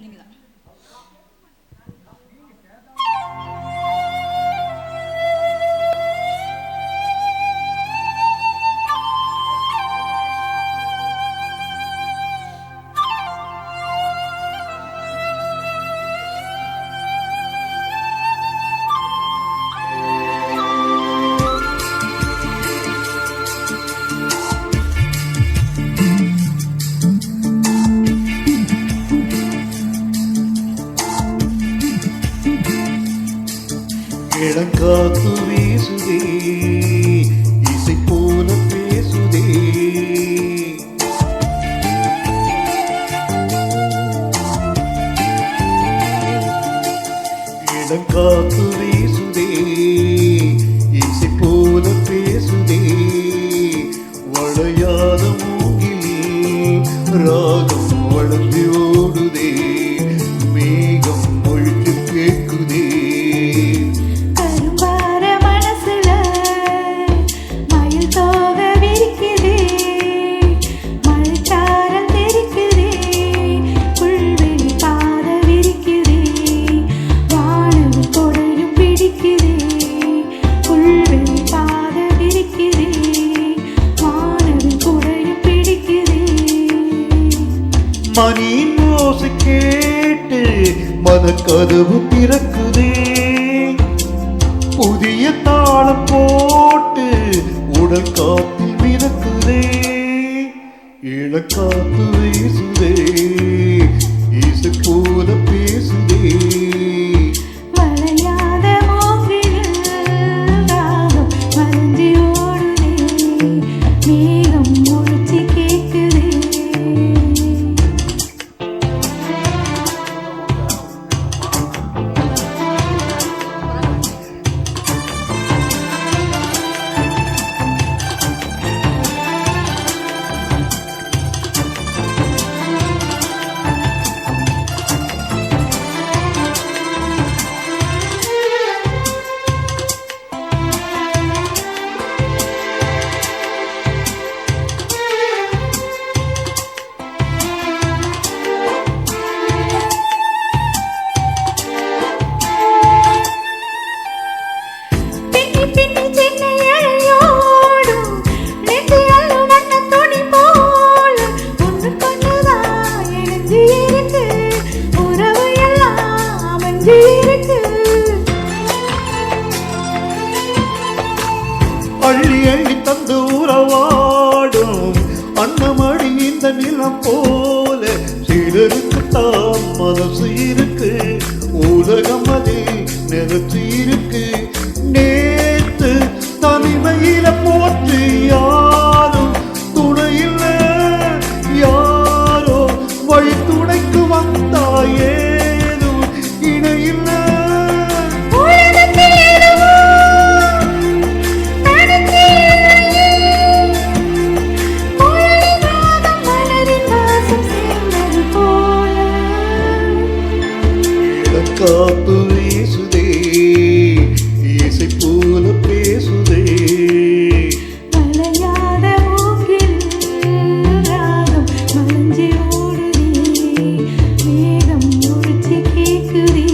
நீங்கள் தான். இளங்காத்து வீசுதே, இசை போல பேசுதே. இளங்காத்து வீசுதே, இசை போல பேசுதே. வளையாத மூங்கில் ராகம் வளர்ந்து ஓடுதே. மேகம் மொழித்து கேட்குதே. மணியின் ஓசை கேட்டு மனக்கதவு திறக்குதே. புதிய தாளம் போட்டு உடல் காத்தில் மிதக்குதே. இளக்காத்து வீசுதே, இசை போல பேசுதே. அள்ளி அள்ளி தந்து உறவாடும் அன்னமணி இந்த நிலம் போல சிலருக்கு தான் மனசு இருக்கு. உலகம் அதில் நிறுத்தி இருக்கு. நேத்து தனிமையில போற்று யாரும் துணையில்ல. யாரோ வழி துணைக்கு வந்தாயே இணையில்ல. காத்து வீசுதே, இசை போல பேசுதே. வளையாத மூங்கில் ராகம் மலஞ்சி ஓடுதே. மேகம் முடிச்சு கேக்குதே.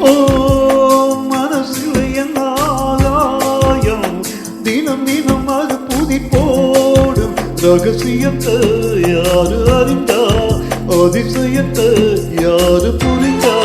ஓ மனசில் என்னாலாயம் தினம் தினம் அது புதி போடும். ரகசியத்தை யாரு அறிந்தா, அதிசயத்தை யாரு புரிந்தா.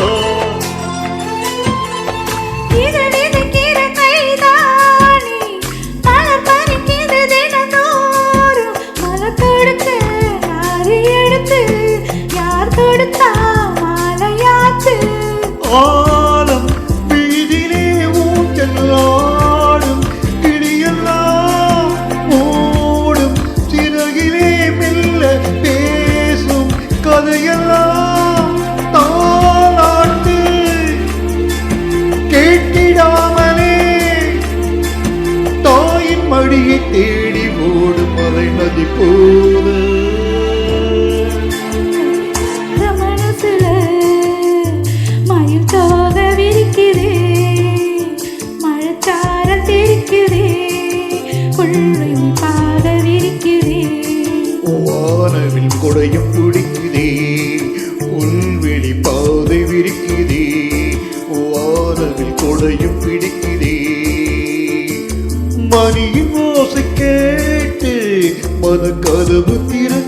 ஆலம் வீதியிலே ஊஞ்சலாடும் கிளியெல்லாம் ஓடும் சிறகி வழியை தேடி ஓடும் மலை நதி போல மனசுல மயில் தோக விரிக்குதே, மழைச்சாரல் தெரிக்குதே, புல்வெளி பாக விரிக்குதே. வானவில் கொடையும் பிடிக்குதே, புல்வெளி பாதை விரிக்குதே, வானவில் கொடையும் பிடிக்குதே. மணியின் ஓசை கேட்டு மன கதவு திறக்குதே.